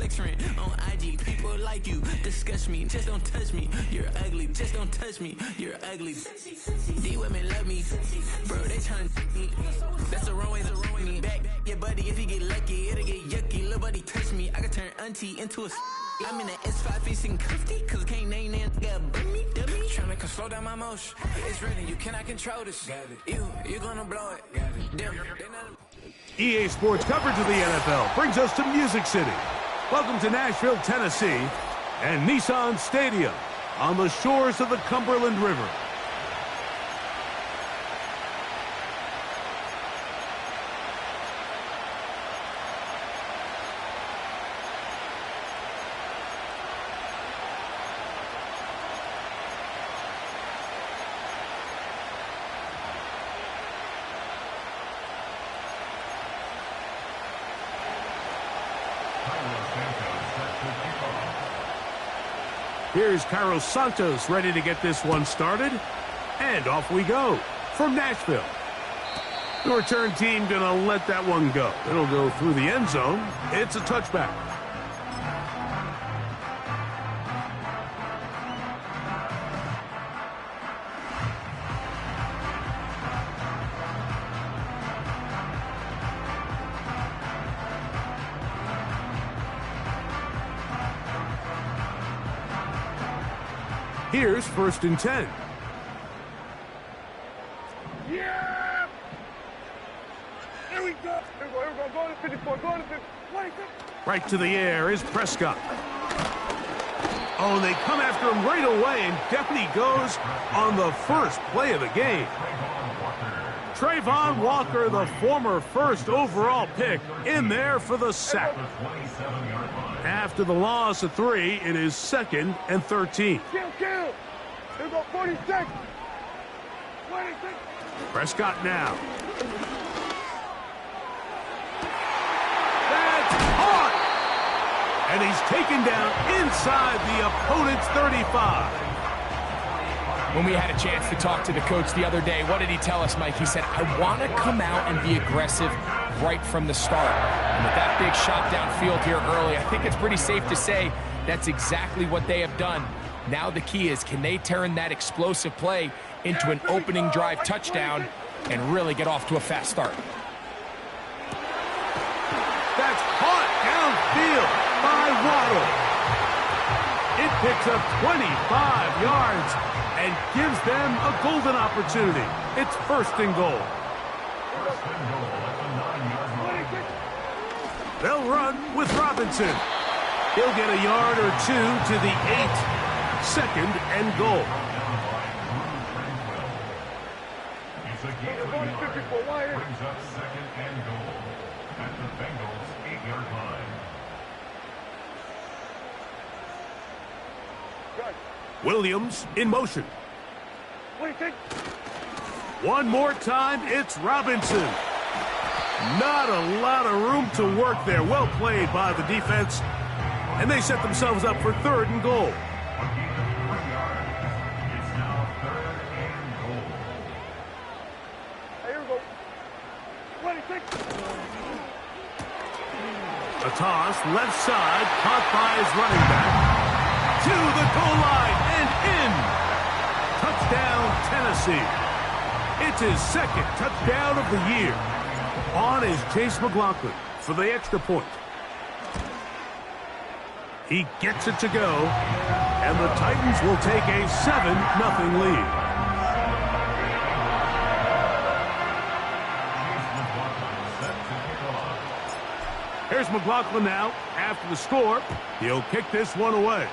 flex friend on IG. People like you, disgust me, just don't touch me. You're ugly, just don't touch me. You're ugly. These women love me, bro. They tryna me. That's the wrong way, me back. Yeah, buddy, if you get lucky, it'll get yucky. Little buddy touch me, I can turn auntie into a. I'm in the S5 facing cuffy, cause I can't name that guy but me, dummy. Tryna to slow down my motion. It's written, you cannot control this. You're gonna blow it. Damn, EA Sports coverage of the NFL brings us to Music City. Welcome to Nashville, Tennessee, and Nissan Stadium on the shores of the Cumberland River. Here's Carlos Santos ready to get this one started. And off we go from Nashville. The return team going to let that one go. It'll go through the end zone. It's a touchback. Here's 1st and 10. Yeah! Here we go. Here we go. Go to 54. Go to 50. Right to the air is Prescott. Oh, they come after him right away, and down he goes on the first play of the game. Trayvon Walker, the former first overall pick, in there for the sack. After the loss of 3, it is 2nd and 13. Kill. Here we go, 46. 26. Prescott now. That's caught! And he's taken down inside the opponent's 35. When we had a chance to talk to the coach the other day, what did he tell us, Mike? He said, I want to come out and be aggressive right from the start. And with that big shot downfield here early, I think it's pretty safe to say that's exactly what they have done. Now the key is, can they turn that explosive play into an opening drive touchdown and really get off to a fast start? That's caught downfield by Waddle. It picks up 25 yards and gives them a golden opportunity. It's 1st and goal. They'll run with Robinson. He'll get a yard or 2 to the 8. 2nd and goal. Brings up 2nd and goal at the Bengals' 8-yard line. Williams in motion. One more time, it's Robinson. Not a lot of room to work there. Well played by the defense. And they set themselves up for 3rd and goal. It's now 3rd and goal. Here we go. 26. A toss, left side, caught by his running back. To the goal line and in. Touchdown, Tennessee. It's his 2nd touchdown of the year. On is Chase McLaughlin for the extra point. He gets it to go, and the Titans will take a 7-0 lead. Here's McLaughlin now. After the score, he'll kick this one away.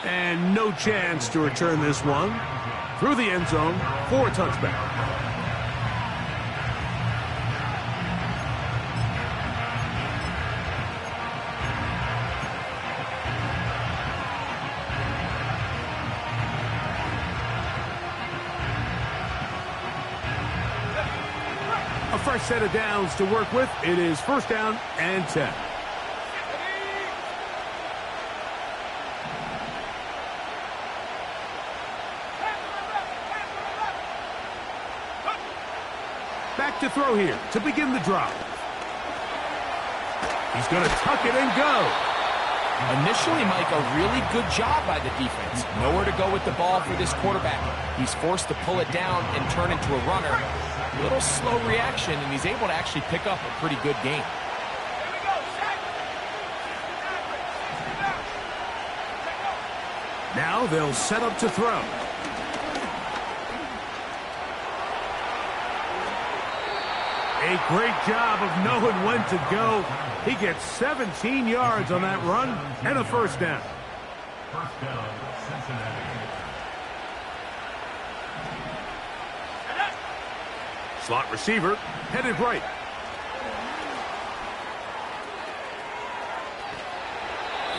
And no chance to return this one. Through the end zone for a touchback. A fresh set of downs to work with. It is 1st down and 10. Back to throw here to begin the drive. He's going to tuck it and go. Initially, Mike, a really good job by the defense. Nowhere to go with the ball for this quarterback. He's forced to pull it down and turn into a runner. A little slow reaction, and he's able to actually pick up a pretty good game. Now they'll set up to throw. A great job of knowing when to go. He gets 17 yards on that run and a first down. First down, Cincinnati. Slot receiver headed right.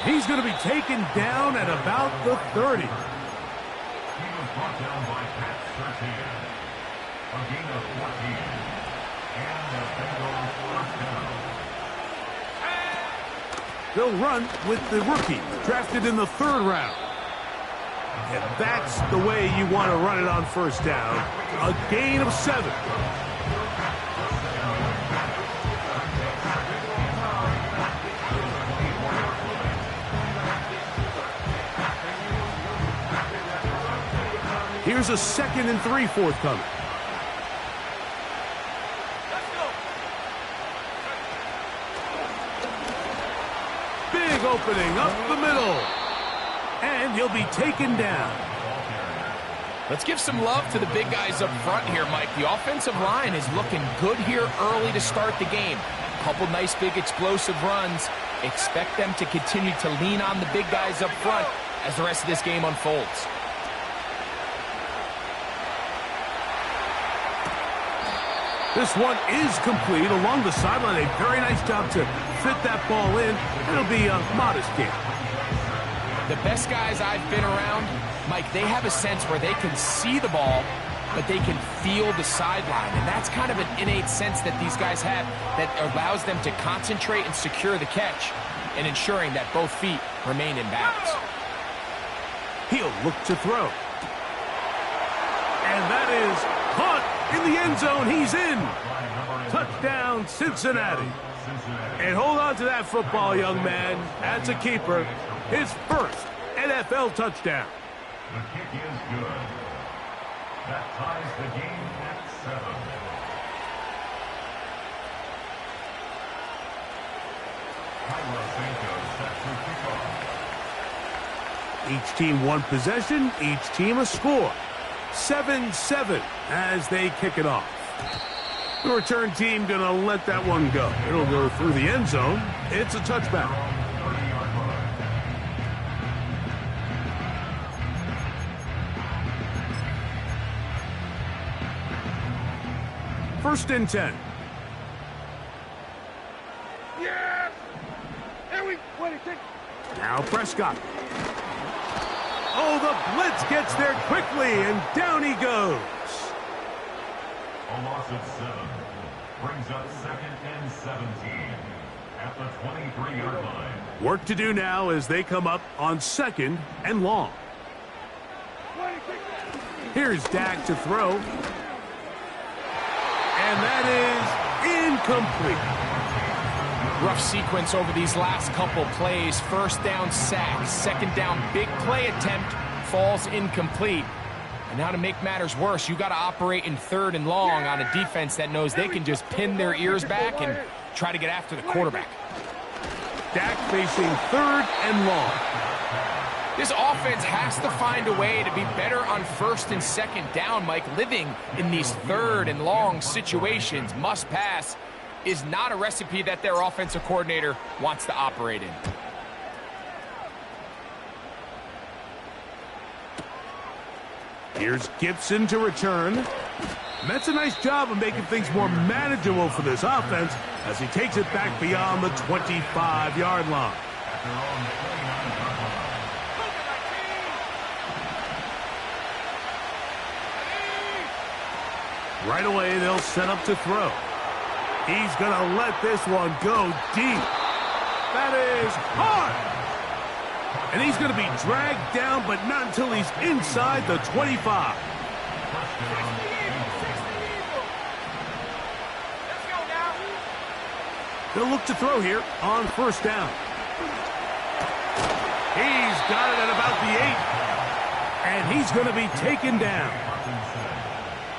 He's going to be taken down at about the 30. He was brought down by Pat Surtain. A gain of 14. And the Bengals first down. They'll run with the rookie, drafted in the 3rd round. And that's the way you want to run it on first down. A gain of 7. Here's a 2nd and 3 forthcoming. Big opening up the middle. And he'll be taken down. Let's give some love to the big guys up front here, Mike. The offensive line is looking good here early to start the game. Couple nice big explosive runs. Expect them to continue to lean on the big guys up front as the rest of this game unfolds. This one is complete along the sideline. A very nice job to fit that ball in. It'll be a modest game. The best guys I've been around, Mike, they have a sense where they can see the ball, but they can feel the sideline. And that's kind of an innate sense that these guys have that allows them to concentrate and secure the catch and ensuring that both feet remain in bounds. He'll look to throw. And that is caught in the end zone. He's in. Touchdown, Cincinnati. And hold on to that football, young man. That's a keeper. His first NFL touchdown. The kick is good. That ties the game at 7. Each team one possession, each team a score. 7-7 as they kick it off. The return team going to let that one go. It'll go through the end zone. It's a touchback. First and 10. Yes! Here we go. Now Prescott. Oh, the blitz gets there quickly, and down he goes. A loss of 7 brings up 2nd and 17 at the 23-yard line. Work to do now as they come up on 2nd and long. Here's Dak to throw. And that is incomplete. Rough sequence over these last couple plays. First down sack, 2nd down big play attempt, falls incomplete. And now to make matters worse, you got to operate in 3rd and long on a defense that knows they can just pin their ears back and try to get after the quarterback. Dak facing 3rd and long. This offense has to find a way to be better on 1st and 2nd down, Mike. Living in these 3rd and long situations, must pass, is not a recipe that their offensive coordinator wants to operate in. Here's Gibson to return. And that's a nice job of making things more manageable for this offense as he takes it back beyond the 25-yard line. Right away, they'll set up to throw. He's going to let this one go deep. That is hard. And he's going to be dragged down, but not until he's inside the 25. They'll look to throw here on first down. He's got it at about the 8. And he's going to be taken down.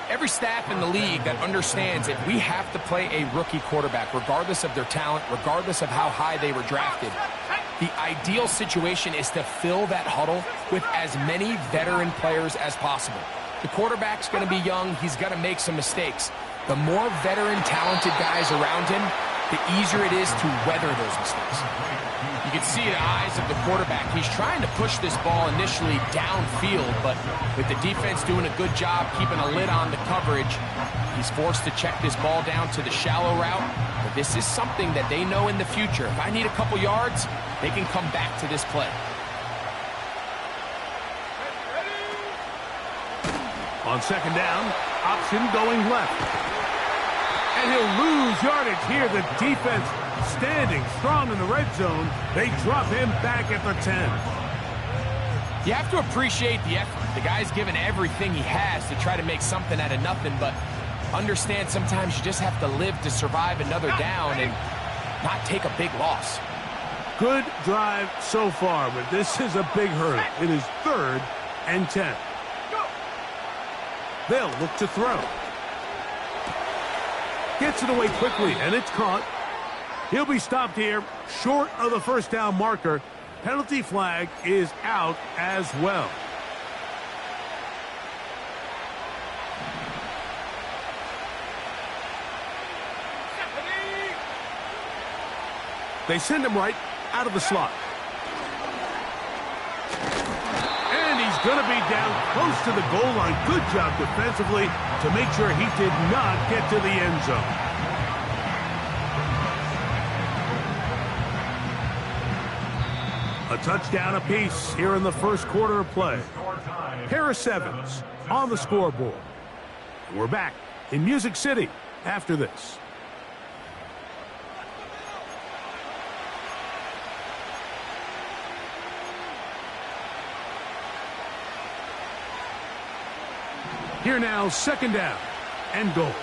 Every staff in the league that understands if we have to play a rookie quarterback, regardless of their talent, regardless of how high they were drafted, the ideal situation is to fill that huddle with as many veteran players as possible. The quarterback's going to be young. He's going to make some mistakes. The more veteran, talented guys around him, the easier it is to weather those mistakes. You can see the eyes of the quarterback. He's trying to push this ball initially downfield, but with the defense doing a good job keeping a lid on the coverage, he's forced to check this ball down to the shallow route. But this is something that they know in the future. If I need a couple yards, they can come back to this play. On second down, option going left. And he'll lose yardage here. The defense standing strong in the red zone. They drop him back at the 10. You have to appreciate the effort. The guy's given everything he has to try to make something out of nothing, but understand sometimes you just have to live to survive another down and not take a big loss. Good drive so far, but this is a big hurdle. It is 3rd and 10. They'll look to throw. Gets it away quickly, and it's caught. He'll be stopped here, short of the first down marker. Penalty flag is out as well. They send him right out of the slot. And he's going to be down close to the goal line. Good job defensively to make sure he did not get to the end zone. A touchdown apiece here in the first quarter of play. Pair of 7s on the scoreboard. We're back in Music City after this. Here now, second down and goal.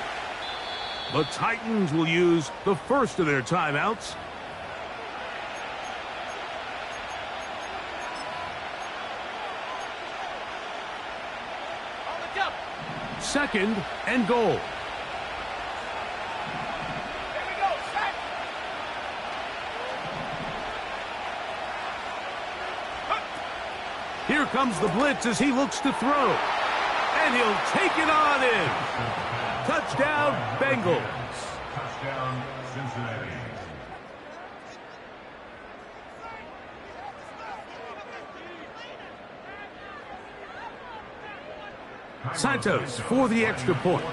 The Titans will use the first of their timeouts. Second and goal. Here comes the blitz as he looks to throw. And he'll take it on in. Touchdown, Bengals. Touchdown, Cincinnati. Santos for the extra point.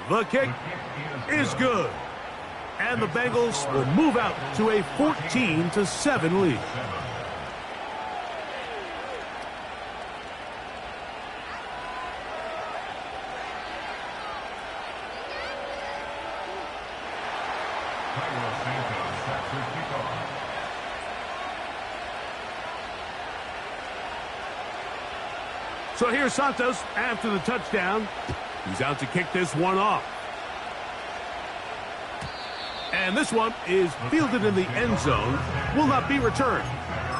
The kick is good. And the Bengals will move out to a 14-7 lead. So here's Santos after the touchdown. He's out to kick this one off. And this one is fielded in the end zone. Will not be returned.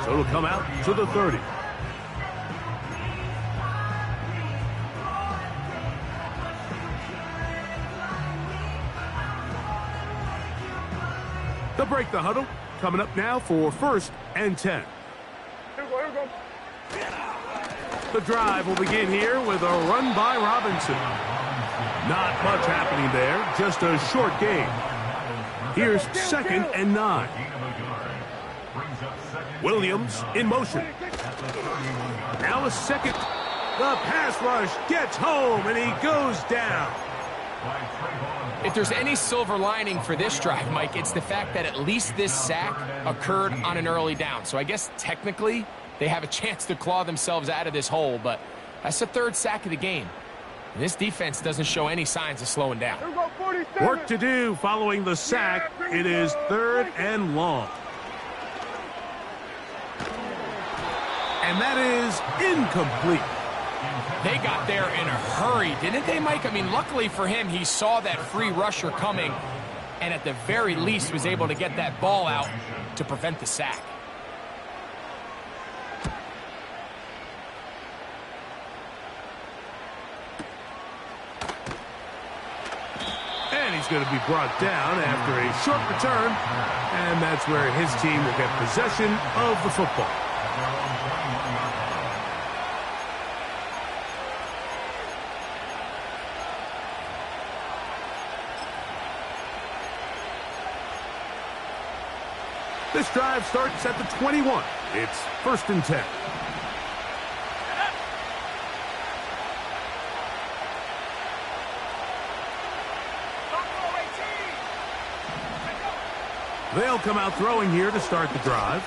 So it'll come out to the 30. They'll break the huddle. Coming up now for 1st and 10. Here we go. The drive will begin here with a run by Robinson. Not much happening there, just a short game. Here's 2nd and 9. Williams in motion. Now a second. The pass rush gets home, and he goes down. If there's any silver lining for this drive, Mike, it's the fact that at least this sack occurred on an early down. So I guess technically they have a chance to claw themselves out of this hole, but that's the 3rd sack of the game. And this defense doesn't show any signs of slowing down. Work to do following the sack. It is 3rd and long. And that is incomplete. They got there in a hurry, didn't they, Mike? I mean, luckily for him, he saw that free rusher coming and at the very least was able to get that ball out to prevent the sack. And he's going to be brought down after a short return. And that's where his team will get possession of the football. This drive starts at the 21. It's 1st and 10. They'll come out throwing here to start the drive.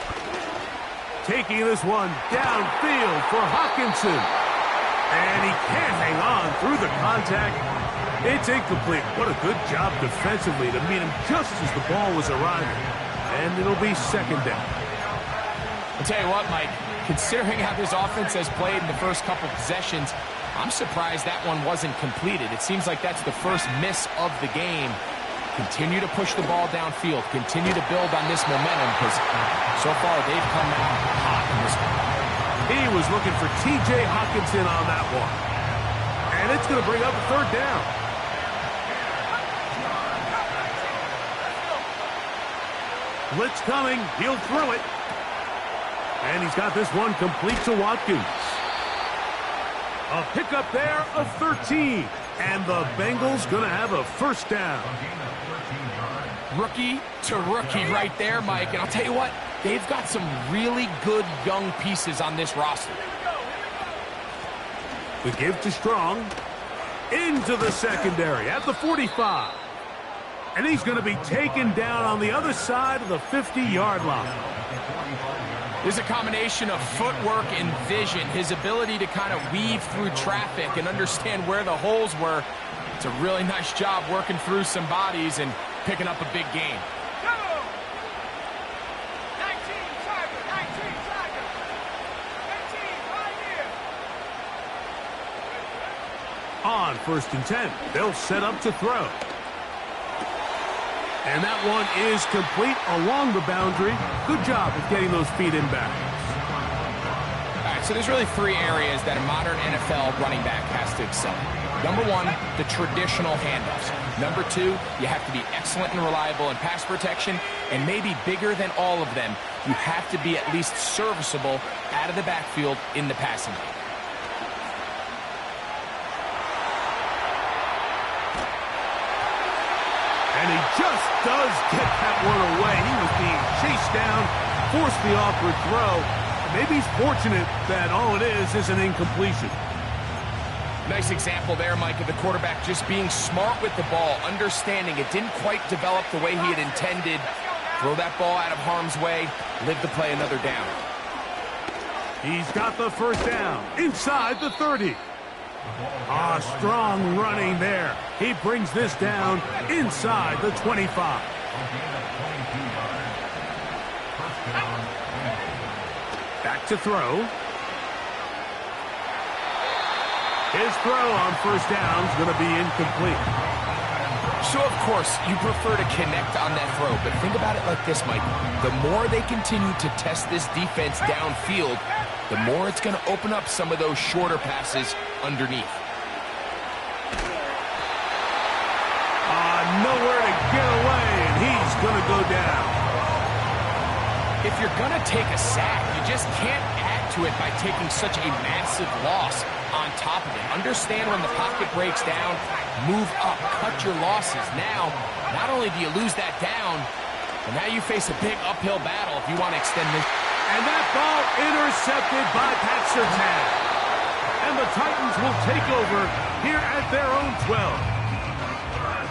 Taking this one downfield for Hawkinson. And he can't hang on through the contact. It's incomplete. What a good job defensively to meet him just as the ball was arriving. And it'll be 2nd down. I'll tell you what, Mike, considering how this offense has played in the first couple possessions, I'm surprised that one wasn't completed. It seems like that's the first miss of the game. Continue to push the ball downfield. Continue to build on this momentum because so far they've come out hot in this one. He was looking for T.J. Hawkinson on that one. And it's going to bring up a 3rd down. Blitz coming. He'll throw it. And he's got this one complete to Watkins. A pickup there of 13. And the Bengals going to have a 1st down. Rookie to rookie right there, Mike. And I'll tell you what, they've got some really good young pieces on this roster. The give to Strong. Into the secondary at the 45. And he's going to be taken down on the other side of the 50-yard line. There's a combination of footwork and vision, his ability to kind of weave through traffic and understand where the holes were. It's a really nice job working through some bodies and picking up a big gain. 19, On 1st and 10, they'll set up to throw. And that one is complete along the boundary. Good job of getting those feet in back. All right, so there's really 3 areas that a modern NFL running back has to excel in. Number 1, the traditional handoffs. Number 2, you have to be excellent and reliable in pass protection. And maybe bigger than all of them, you have to be at least serviceable out of the backfield in the passing game. And he just does get that one away. He was being chased down, forced the awkward throw. Maybe he's fortunate that all it is an incompletion. Nice example there, Mike, of the quarterback just being smart with the ball, understanding it didn't quite develop the way he had intended. Throw that ball out of harm's way, live to play another down. He's got the 1st down inside the 30. Strong running there. He brings this down inside the 25. Back to throw. His throw on 1st down is going to be incomplete. So, of course, you prefer to connect on that throw, but think about it like this, Mike. The more they continue to test this defense downfield, the more it's going to open up some of those shorter passes underneath. Nowhere to get away, and he's going to go down. If you're going to take a sack, you just can't add to it by taking such a massive loss on top of it. Understand when the pocket breaks down, move up, cut your losses. Now, not only do you lose that down, but now you face a big uphill battle if you want to extend this. And that ball intercepted by Pat Surtain. And the Titans will take over here at their own 12.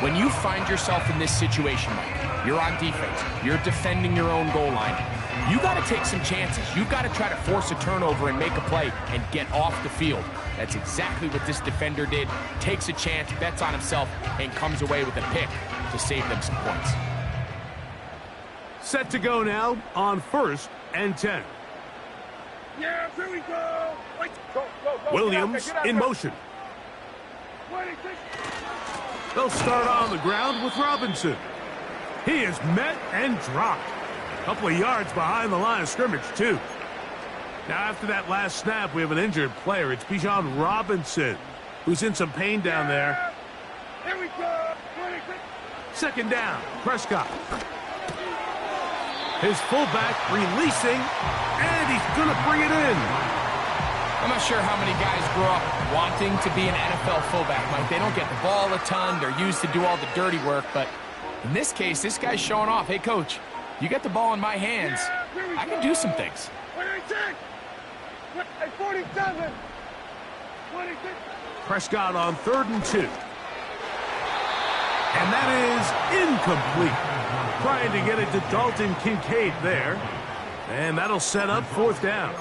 When you find yourself in this situation, Mike, you're on defense, you're defending your own goal line, you got to take some chances. You've got to try to force a turnover and make a play and get off the field. That's exactly what this defender did. Takes a chance, bets on himself, and comes away with a pick to save them some points. Set to go now on 1st and 10. Yeah, here we go. Wait. Go, go, go. Williams in motion. 26. They'll start on the ground with Robinson. He is met and dropped. A couple of yards behind the line of scrimmage, too. Now, after that last snap, we have an injured player. It's Bijan Robinson, who's in some pain down there. Here we go. 26. Second down, Prescott. His fullback releasing, and he's going to bring it in. I'm not sure how many guys grow up wanting to be an NFL fullback, Mike. They don't get the ball a ton. They're used to do all the dirty work. But in this case, this guy's showing off. Hey, coach, you get the ball in my hands. I can do some things. 26. 47. 26. Prescott on 3rd and 2. And that is incomplete. Trying to get it to Dalton Kincaid there. And that'll set up 4th down.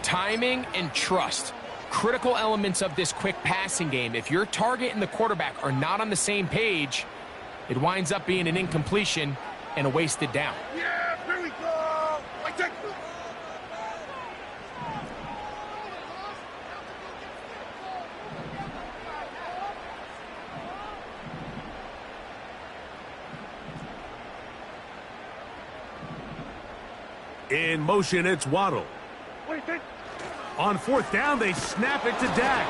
Timing and trust. Critical elements of this quick passing game. If your target and the quarterback are not on the same page, it winds up being an incompletion and a wasted down. Yeah, here we go. I take it. In motion, it's Waddle. 26. On 4th down, they snap it to Dak.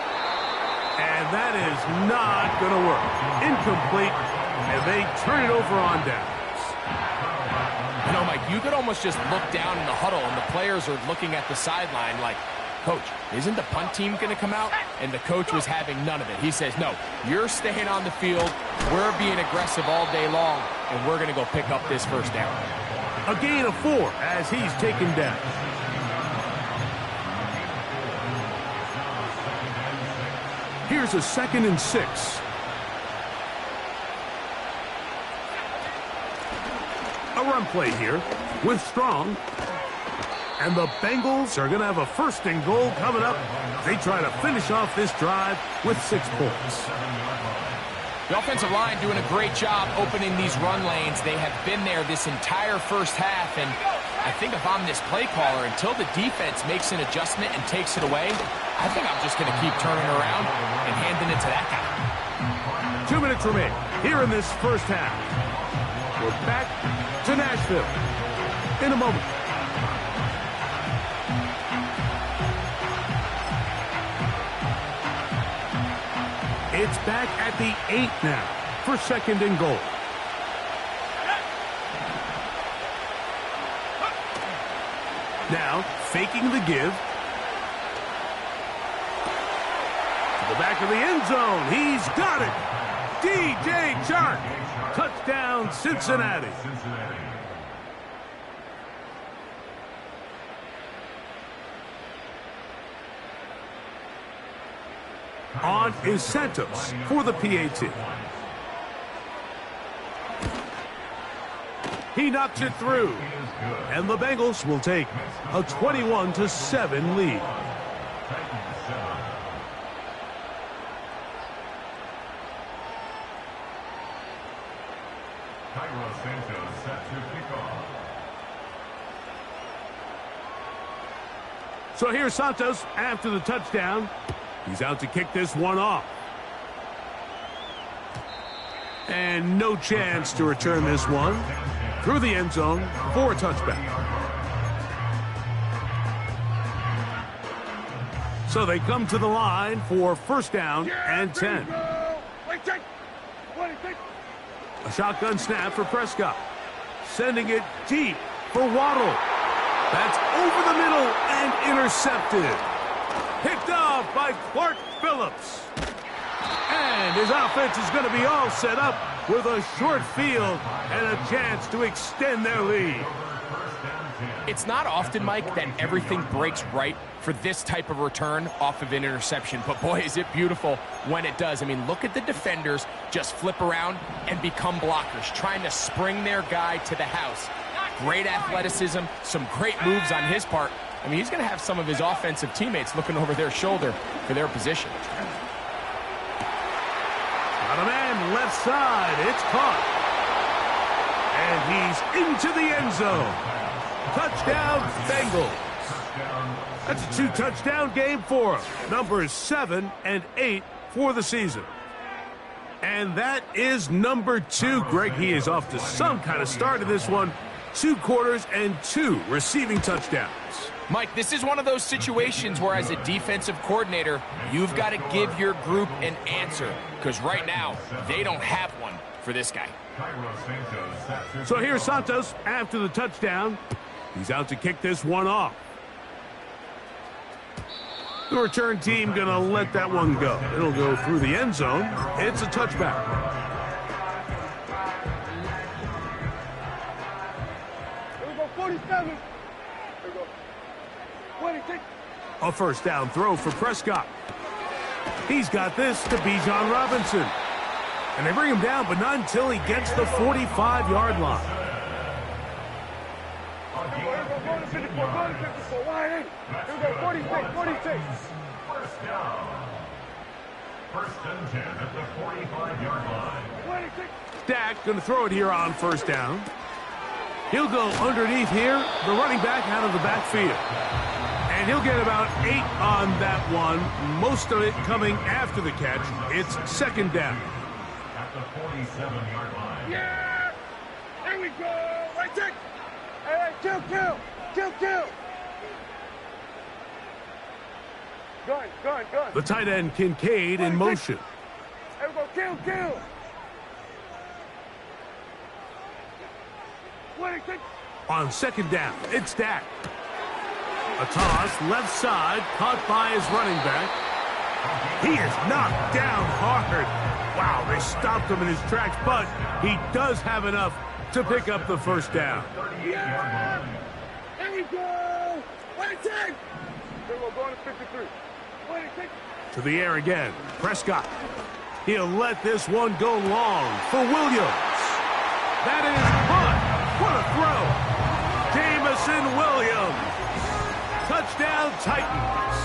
And that is not going to work. Incomplete, and they turn it over on downs. You know, Mike, you could almost just look down in the huddle, and the players are looking at the sideline like, Coach, isn't the punt team going to come out? And the coach was having none of it. He says, no, you're staying on the field. We're being aggressive all day long, and we're going to go pick up this 1st down. A gain of 4 as he's taken down. Here's a 2nd and 6. A run play here with Strong. And the Bengals are going to have a 1st and goal coming up. They try to finish off this drive with 6 points. The offensive line doing a great job opening these run lanes. They have been there this entire 1st half, and I think if I'm this play caller, until the defense makes an adjustment and takes it away, I think I'm just going to keep turning around and handing it to that guy. 2 minutes remain here in this 1st half. We're back to Nashville in a moment. It's back at the 8 now for 2nd and goal. Now, faking the give. To the back of the end zone. He's got it. DJ Chark. Touchdown, Cincinnati. On is Santos for the PAT. He knocks it through. And the Bengals will take a 21-7 lead. So here's Santos after the touchdown. He's out to kick this one off. And no chance to return this one through the end zone for a touchback. So they come to the line for 1st down and 10. A shotgun snap for Prescott. Sending it deep for Waddle. That's over the middle and intercepted. Picked off by Clark Phillips. And his offense is going to be all set up with a short field and a chance to extend their lead. It's not often, Mike, that everything breaks right for this type of return off of an interception. But boy, is it beautiful when it does. I mean, look at the defenders just flip around and become blockers, trying to spring their guy to the house. Great athleticism, some great moves on his part. I mean, he's going to have some of his offensive teammates looking over their shoulder for their position. Got a man left side. It's caught. And he's into the end zone. Touchdown, Bengals. That's a 2-touchdown game for him. Numbers 7 and 8 for the season. And that is number 2. Greg, he is off to some kind of start in this one. 2 quarters and 2 receiving touchdowns. Mike, this is one of those situations where as a defensive coordinator, you've got to give your group an answer. Because right now, they don't have one for this guy. So here's Santos after the touchdown. He's out to kick this one off. The return team going to let that one go. It'll go through the end zone. It's a touchback. Here we go, 47. Here we go. 26. A first down throw for Prescott. He's got this to Bijan Robinson. And they bring him down, but not until he gets the 45-yard line. Here we go, go to 54, go to 54. Wide in. Here we go, 46, 46. First down. First and 10 at the 45-yard line. 26. Dak going to throw it here on first down. He'll go underneath here, the running back out of the backfield. And he'll get about 8 on that one, most of it coming after the catch. It's second down. At the 47-yard line. Yeah! Here we go! Right there! Hey, kill! Gun! The tight end Kincaid in motion. Here we go, kill! 26. On second down, it's Dak. A toss, left side, caught by his running back. He is knocked down hard. Wow, they stopped him in his tracks, but he does have enough to pick up the first down. Yeah! Here we go! 26. Here we go, going to 53. 26. To the air again, Prescott. He'll let this one go long for Williams. That is caught. What a throw. Jamison Williams. Touchdown, Titans.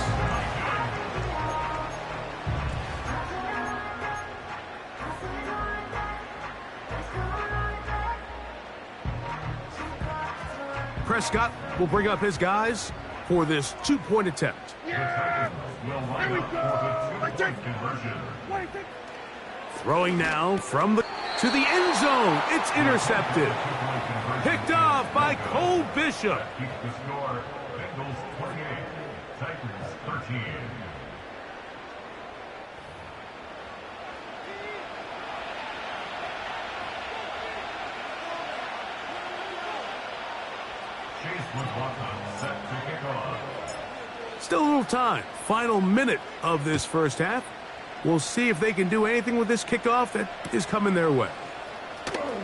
Prescott will bring up his guys for this 2-point attempt. Yeah! Will Here line we up go! for the 2-point conversion. 26. Throwing now from the to the end zone. It's intercepted. Picked off by Cole Bishop. Keeps the score. Bengals 28, Titans 13. Chase McLaughlin set to kick off. Still a little time. Final minute of this first half. We'll see if they can do anything with this kickoff that is coming their way.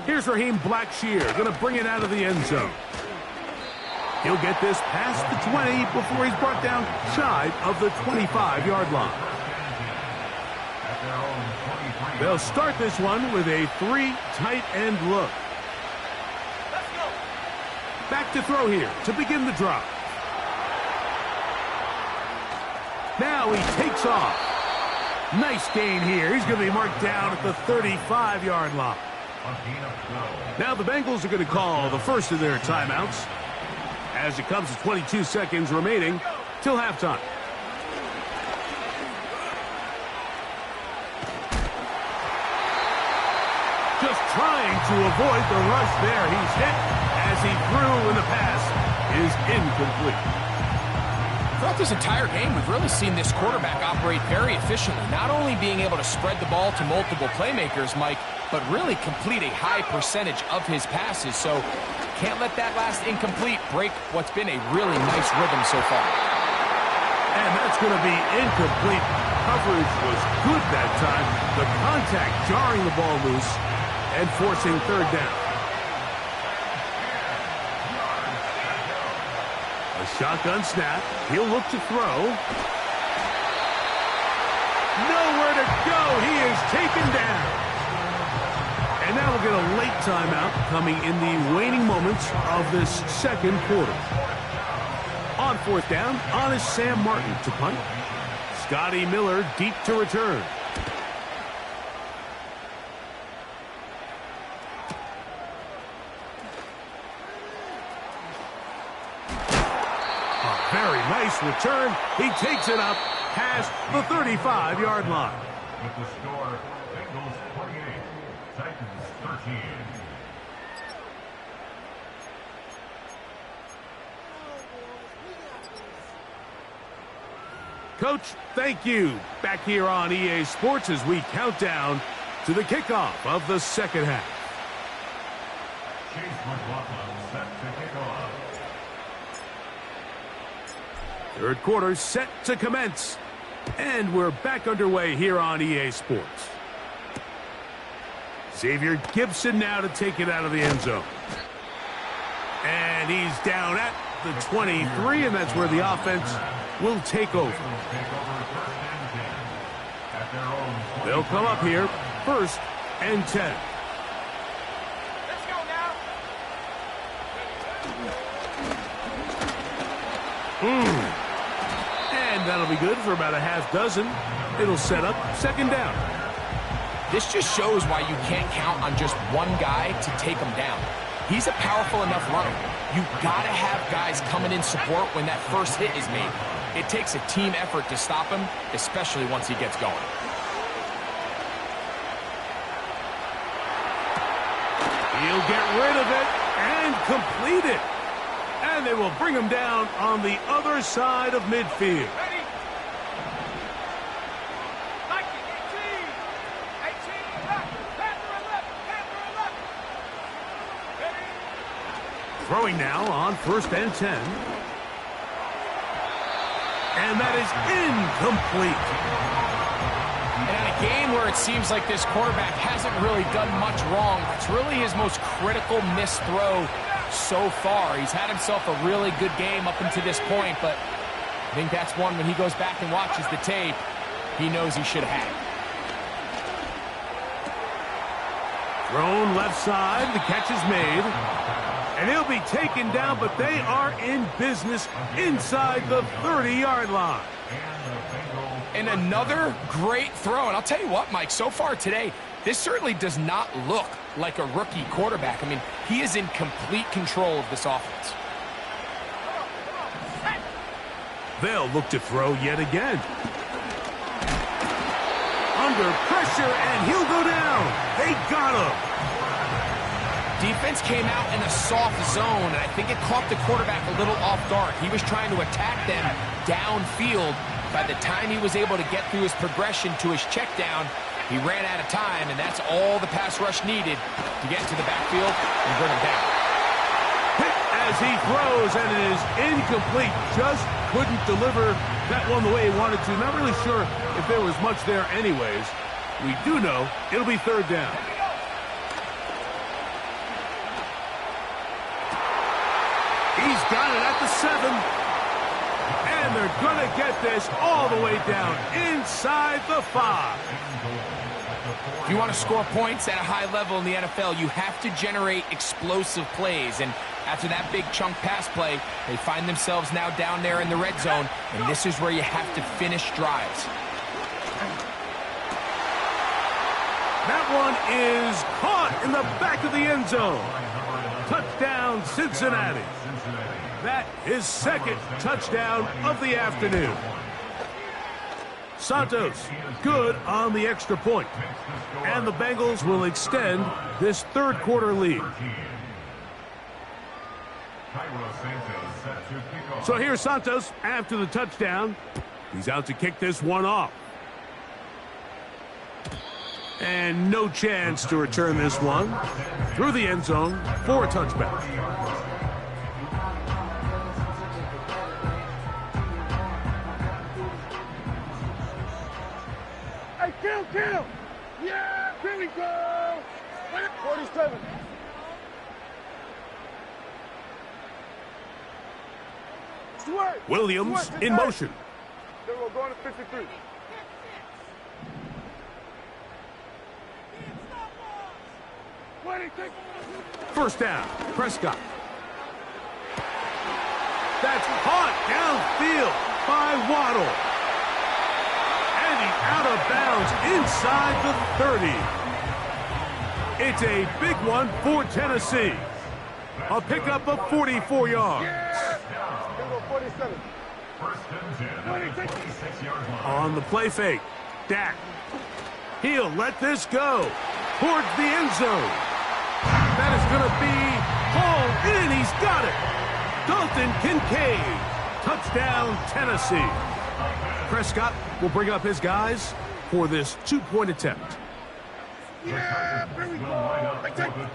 Here's Raheem Blackshear, going to bring it out of the end zone. He'll get this past the 20 before he's brought down shy of the 25-yard line. They'll start this one with a 3 tight end look. Back to throw here to begin the drive. Now he takes off. Nice gain here. He's going to be marked down at the 35-yard line. Now the Bengals are going to call the first of their timeouts as it comes to 22 seconds remaining till halftime. Just trying to avoid the rush there. He's hit as he threw, and the pass is incomplete. Throughout this entire game, we've really seen this quarterback operate very efficiently, not only being able to spread the ball to multiple playmakers, Mike, but really complete a high percentage of his passes. So can't let that last incomplete break what's been a really nice rhythm so far. And that's going to be incomplete. Coverage was good that time. The contact jarring the ball loose and forcing third down. A shotgun snap. He'll look to throw. Nowhere to go. He is taken down. And now we'll get a late timeout coming in the waning moments of this second quarter. On fourth down, on is Sam Martin to punt. Scotty Miller deep to return. A very Nice return. He takes it up past the 35-yard line. With the score, Bengals 28, Titans 13. Coach, thank you. Back here on EA Sports as we count down to the kickoff of the second half. Chase McLaughlin set to kick off. Third quarter set to commence. And we're back underway here on EA Sports. Xavier Gibson now to take it out of the end zone. And he's down at the 23, and that's where the offense will take over. They'll come up here, 1st and 10. Let's go now. And that'll be good for about a half dozen. It'll set up 2nd down. This just shows why you can't count on just one guy to take him down. He's a powerful enough runner. You've got to have guys coming in support when that first hit is made. It takes a team effort to stop him, especially once he gets going. He'll get rid of it and complete it. And they will bring him down on the other side of midfield. Ready? 19, 18, left, Panther 11. Ready? Throwing now on 1st and 10. And that is incomplete. And in a game where it seems like this quarterback hasn't really done much wrong, it's really his most critical missed throw so far. He's had himself a really good game up until this point, but I think that's one when he goes back and watches the tape, he knows he should have had. Thrown left side, the catch is made. And he'll be taken down, but they are in business inside the 30-yard line. And another great throw. And I'll tell you what, Mike, so far today, this certainly does not look like a rookie quarterback. I mean, he is in complete control of this offense. They'll look to throw yet again. Under pressure, and he'll go down. They got him. Defense came out in a soft zone, and I think it caught the quarterback a little off guard. He was trying to attack them downfield. By the time he was able to get through his progression to his check down, he ran out of time, and that's all the pass rush needed to get into the backfield and bring him down. Hit as he throws, and it is incomplete. Just couldn't deliver that one the way he wanted to. Not really sure if there was much there anyways. We do know it'll be 3rd down. He's got it at the 7. And they're going to get this all the way down inside the 5. If you want to score points at a high level in the NFL, you have to generate explosive plays. And after that big chunk pass play, they find themselves now down there in the red zone. And this is where you have to finish drives. That one is caught in the back of the end zone. Touchdown, Cincinnati. That is 2nd touchdown of the afternoon. Santos, good on the extra point. And the Bengals will extend this 3rd quarter lead. So here's Santos after the touchdown. He's out to kick this one off. And no chance to return this one through the end zone for a touchback. Hey, kill! Yeah, here we go! 47. Switch! Williams Switch, in motion. Then we're going to 53. First down, Prescott. That's caught downfield by Waddle. And he's out of bounds inside the 30. It's a big one for Tennessee. A pickup of 44 yards. Yeah. 47. First and 10 at the 26-yard line. On the play fake, Dak. He'll let this go towards the end zone. That is going to be hauled in. He's got it. Dalton Kincaid. Touchdown, Tennessee. Prescott will bring up his guys for this 2-point attempt. Yeah, here we go.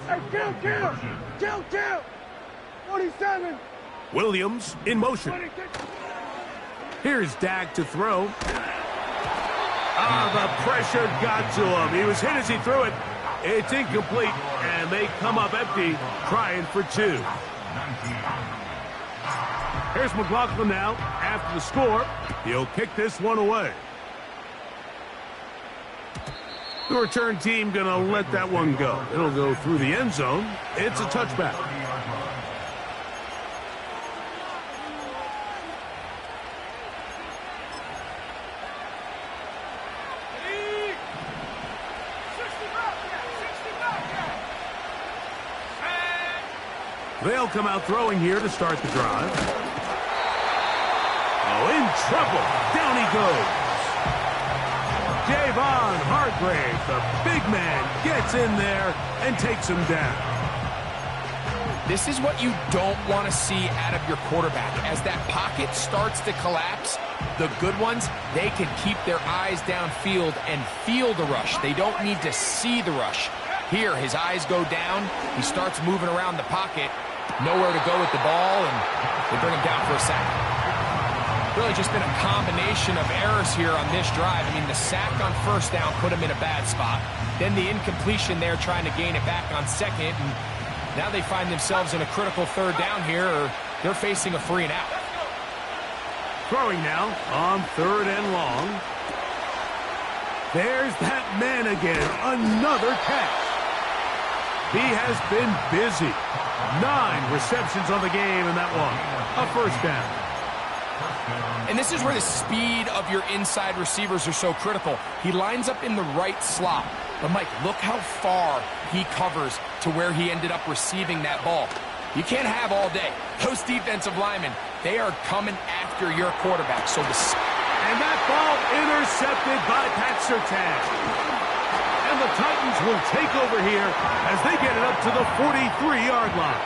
Hey, kill. 47. Williams in motion. Here's Dak to throw. The pressure got to him. He was hit as he threw it. It's incomplete, and they come up empty, trying for 2. Here's McLaughlin now. After the score, he'll kick this one away. The return team going to let that one go. It'll go through the end zone. It's a touchback. They'll come out throwing here to start the drive. Oh, in trouble. Down he goes. Javon Hargrave, the big man, gets in there and takes him down. This is what you don't want to see out of your quarterback. As that pocket starts to collapse, the good ones, they can keep their eyes downfield and feel the rush. They don't need to see the rush. Here, his eyes go down. He starts moving around the pocket. Nowhere to go with the ball, and they bring him down for a sack. Really just been a combination of errors here on this drive. I mean, the sack on first down put him in a bad spot. Then the incompletion there trying to gain it back on second. And now they find themselves in a critical third down here, or they're facing a 3 and out. Throwing now on 3rd and long. There's that man again. Another catch. He has been busy. 9 receptions on the game in that one. A first down. And this is where the speed of your inside receivers are so critical. He lines up in the right slot. But, Mike, look how far he covers to where he ended up receiving that ball. You can't have all day. Those defensive linemen, they are coming after your quarterback. And that ball intercepted by Pat Surtain. And the Titans will take over here as they get it up to the 43-yard line.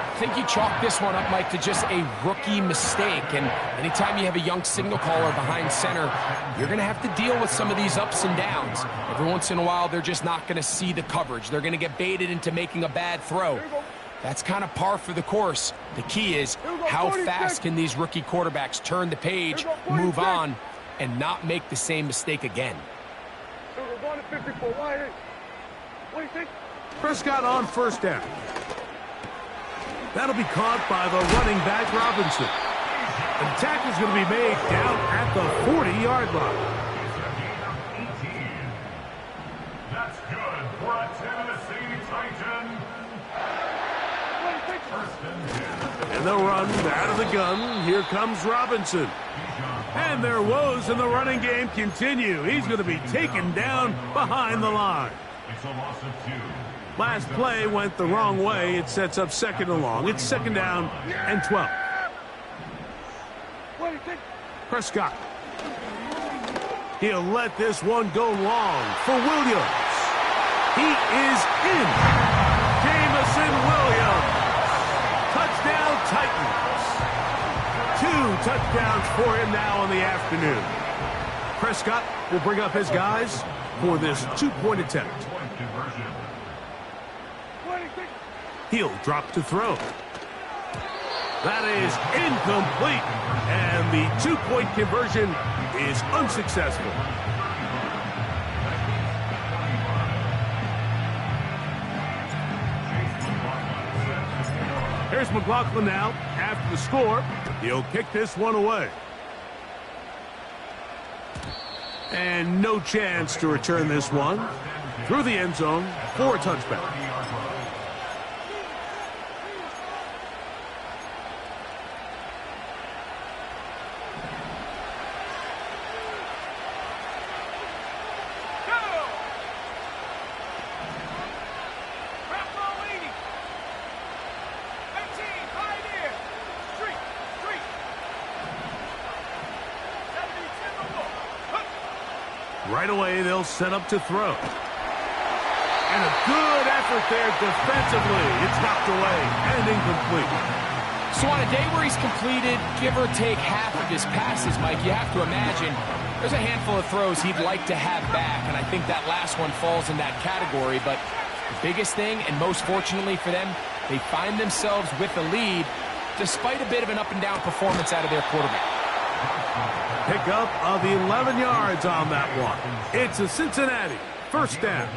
I think you chalk this one up, Mike, to just a rookie mistake. And anytime you have a young signal caller behind center, you're going to have to deal with some of these ups and downs. Every once in a while, they're just not going to see the coverage. They're going to get baited into making a bad throw. That's kind of par for the course. The key is how fast can these rookie quarterbacks turn the page, move on, and not make the same mistake again. Prescott on first down. That'll be caught by the running back, Robinson. The tackle's going to be made down at the 40-yard line. That's good for a Tennessee Titan. And they'll run out of the gun. Here comes Robinson. And their woes in the running game continue. He's going to be taken down behind the line. It's a loss of 2. Last play went the wrong way. It sets up 2nd and long. It's 2nd down and 12. Prescott. He'll let this one go long for Williams. He is in. Jamison Williams. Touchdown Titans. 2 touchdowns for him now in the afternoon. Prescott will bring up his guys for this 2-point attempt. He'll drop to throw. That is incomplete. And the 2-point conversion is unsuccessful. Here's McLaughlin now. After the score, he'll kick this one away. And no chance to return this one through the end zone for a touchback. Right away, they'll set up to throw. And a good effort there defensively. It's knocked away and incomplete. So on a day where he's completed, give or take half of his passes, Mike, you have to imagine there's a handful of throws he'd like to have back, and I think that last one falls in that category. But the biggest thing, and most fortunately for them, they find themselves with the lead despite a bit of an up-and-down performance out of their quarterback. Pickup of 11 yards on that one. It's a Cincinnati first down.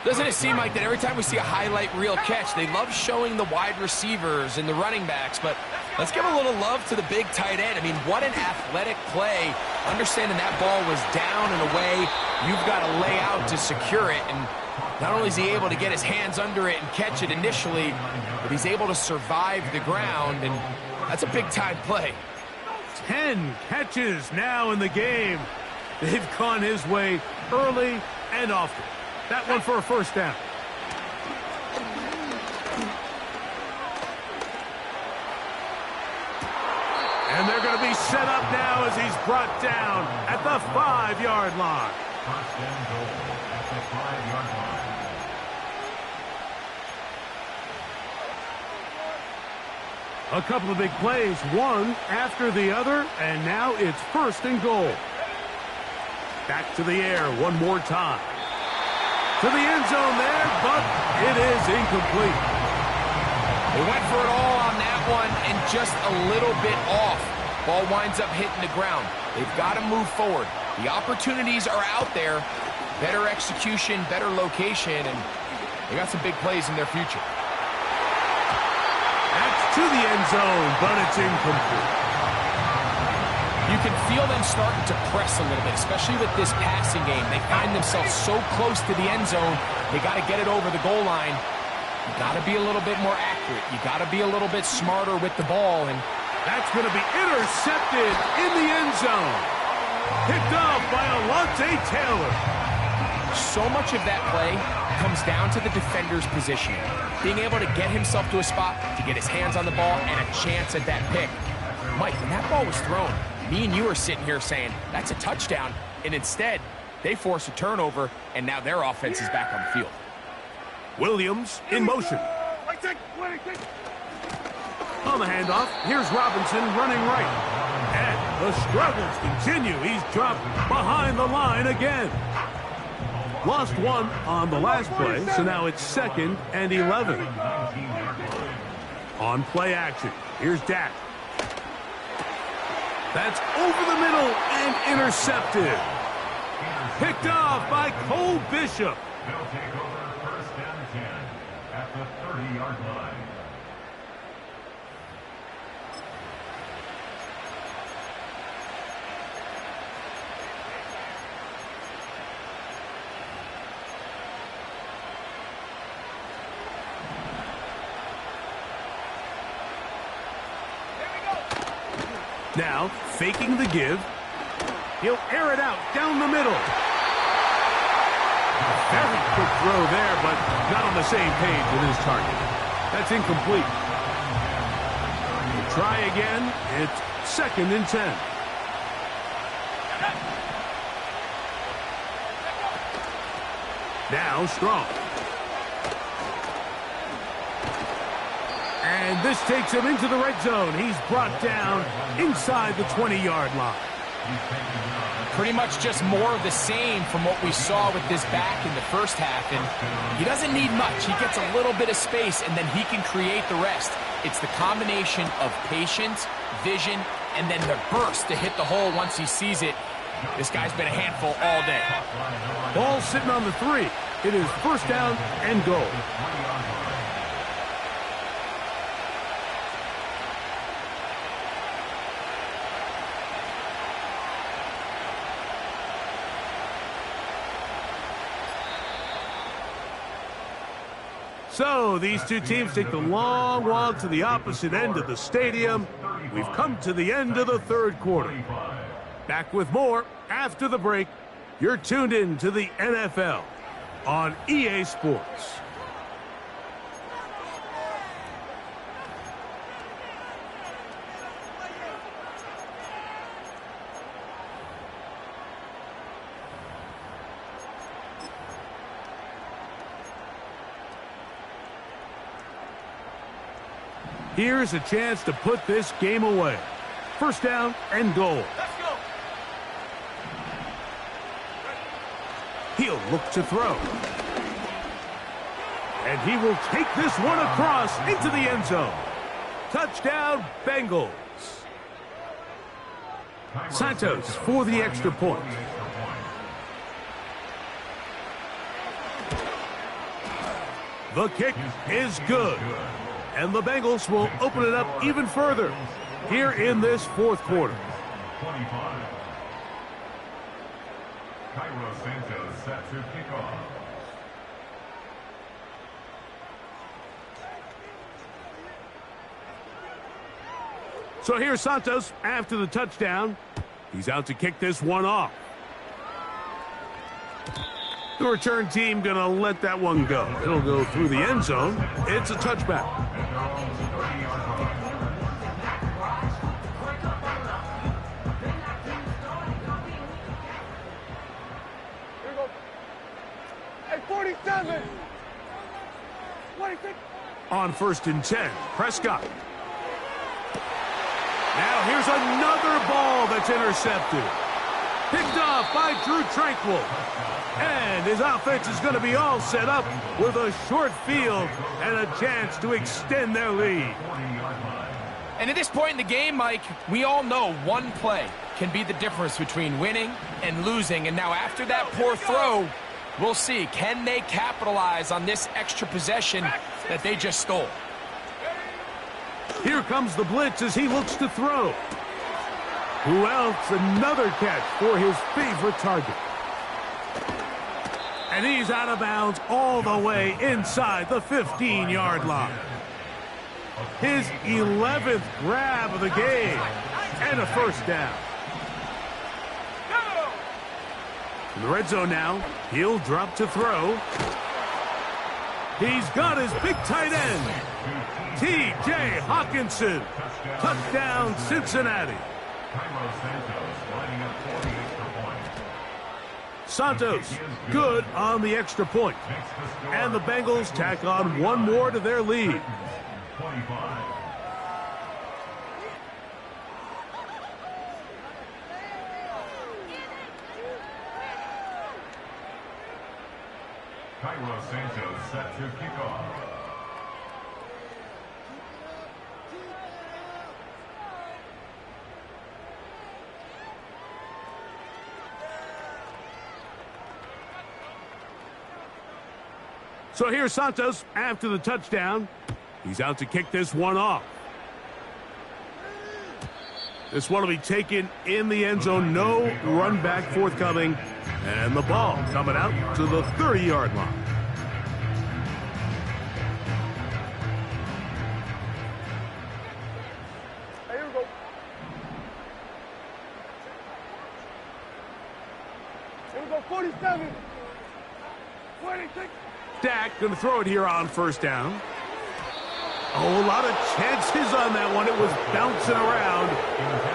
Doesn't it seem like that every time we see a highlight reel catch, they love showing the wide receivers and the running backs, but let's give a little love to the big tight end. I mean, what an athletic play. Understanding that ball was down and away, you've got to lay out to secure it, and not only is he able to get his hands under it and catch it initially, but he's able to survive the ground, and that's a big-time play. 10 catches now in the game. They've gone his way early and often. That one for a first down. And they're going to be set up now as he's brought down at the 5-yard line. First and goal at the 5-yard line. A couple of big plays, one after the other, and now it's first and goal. Back to the air one more time. To the end zone there, but it is incomplete. They went for it all on that one and just a little bit off. Ball winds up hitting the ground. They've got to move forward. The opportunities are out there. Better execution, better location, and they got some big plays in their future. That's to the end zone, but it's incomplete. You can feel them starting to press a little bit, especially with this passing game. They find themselves so close to the end zone, they got to get it over the goal line. You got to be a little bit more accurate. You got to be a little bit smarter with the ball, and that's going to be intercepted in the end zone. Picked off by Alontae Taylor. So much of that play comes down to the defender's positioning. Being able to get himself to a spot, to get his hands on the ball, and a chance at that pick. Mike, when that ball was thrown, me and you are sitting here saying, that's a touchdown, and instead, they force a turnover, and now their offense is back on the field. Williams in motion. On the handoff, here's Robinson running right. And the struggles continue. He's dropped behind the line again. Lost one on the last play, so now it's 2nd and 11. On play action, here's Dak. That's over the middle and intercepted. Picked off by Cole Bishop. They'll take over first and 10 at the 30-yard line. Now, faking the give. He'll air it out down the middle. Very quick throw there, but not on the same page with his target. That's incomplete. We'll try again. It's 2nd and 10. Now Strong. And this takes him into the red zone. He's brought down inside the 20-yard line. Pretty much just more of the same from what we saw with this back in the first half. And he doesn't need much. He gets a little bit of space, and then he can create the rest. It's the combination of patience, vision, and then the burst to hit the hole once he sees it. This guy's been a handful all day. Ball sitting on the 3. It is first down and goal. So these two teams take the long walk to the opposite end of the stadium. We've come to the end of the third quarter. Back with more after the break. You're tuned in to the NFL on EA Sports. Here's a chance to put this game away. First down and goal. Let's go. He'll look to throw. And he will take this one across into the end zone. Touchdown, Bengals. Santos for the extra point. The kick is good. And the Bengals will open it up even further here in this fourth quarter. 25. Cairo Santos set to kick off. So here's Santos after the touchdown. He's out to kick this one off. The return team going to let that one go. It'll go through the end zone. It's a touchback. At their own 30-yard line. Here we go. Hey, 47. 26. On 1st and 10, Prescott. Now here's another ball that's intercepted. Picked off by Drew Tranquil. And his offense is going to be all set up with a short field and a chance to extend their lead. And at this point in the game, Mike, we all know one play can be the difference between winning and losing. And now after that poor throw, we'll see, can they capitalize on this extra possession that they just stole? Here comes the blitz as he looks to throw. Who else? Another catch for his favorite target. And he's out of bounds all the way inside the 15-yard line. His 11th grab of the game and a first down. In the red zone now, he'll drop to throw. He's got his big tight end, T.J. Hawkinson. Touchdown, Cincinnati. Cairo Santos lining up for the extra point. Santos, good on the extra point. And the Bengals tack on one more to their lead. 25. Cairo Santos set to kick off. So here's Santos after the touchdown. He's out to kick this one off. This one will be taken in the end zone. No run back forthcoming. And the ball coming out to the 30-yard line. Hey, here we go. Here we go, 47. 26. Dak going to throw it here on first down. Oh, a lot of chances on that one. It was bouncing around,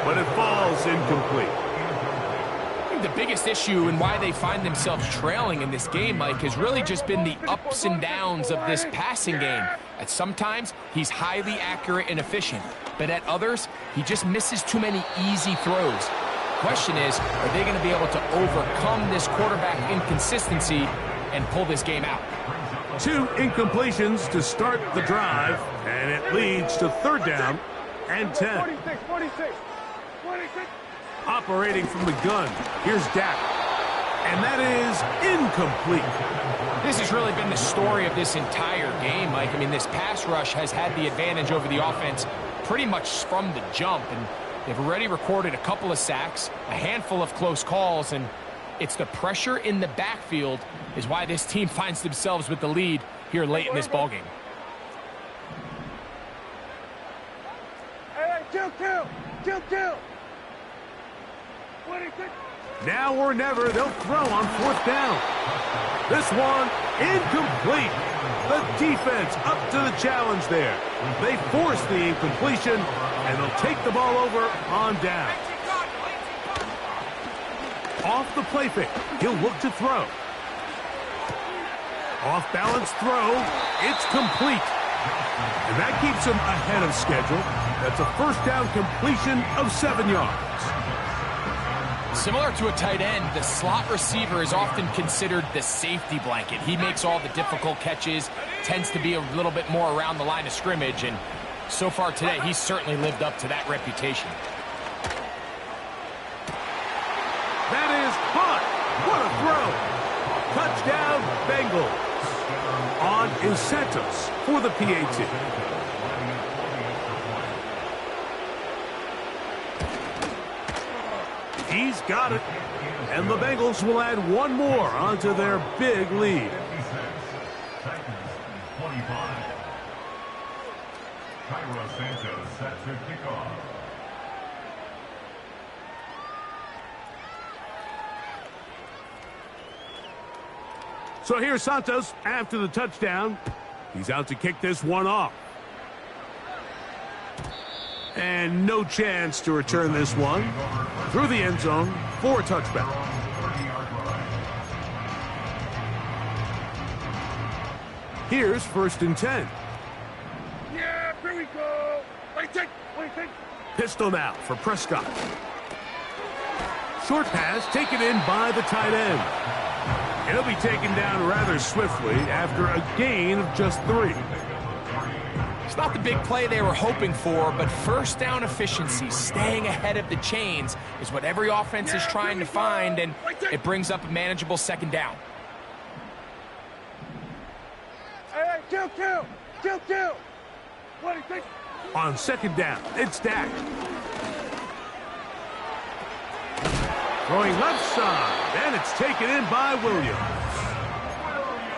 but it falls incomplete. I think the biggest issue and why they find themselves trailing in this game, Mike, has really just been the ups and downs of this passing game. At sometimes, he's highly accurate and efficient, but at others, he just misses too many easy throws. Question is, are they going to be able to overcome this quarterback inconsistency and pull this game out? 2 incompletions to start the drive, and it leads to third down and 10. 46, 46, 46. Operating from the gun, here's Dak. And that is incomplete. This has really been the story of this entire game, Mike. I mean, this pass rush has had the advantage over the offense pretty much from the jump, and they've already recorded a couple of sacks, a handful of close calls, and it's the pressure in the backfield is why this team finds themselves with the lead here late in this ballgame. Hey, kill. 26. Now or never, they'll throw on fourth down. This one, incomplete. The defense up to the challenge there. They force the incompletion, and they'll take the ball over on down. Off the play fake, he'll look to throw. Off balance throw, it's complete. And that keeps him ahead of schedule. That's a first down completion of 7 yards. Similar to a tight end, the slot receiver is often considered the safety blanket. He makes all the difficult catches, tends to be a little bit more around the line of scrimmage, and so far today, he's certainly lived up to that reputation. That is caught. What a throw. Touchdown, Bengals. On is Santos for the PAT. He's got it. And the Bengals will add one more onto their big lead. 25. Santos set to kick off. So here's Santos after the touchdown. He's out to kick this one off. And no chance to return this one through the end zone for a touchback. Here's 1st and 10. Yeah, here we go. Wait, take. Pistol now for Prescott. Short pass taken in by the tight end. He'll be taken down rather swiftly after a gain of just 3. It's not the big play they were hoping for, but first down efficiency, staying ahead of the chains, is what every offense is trying to find, and it brings up a manageable 2nd down. Hey, kill. What do you think? On 2nd down, it's Dak. Throwing left side, and it's taken in by Williams.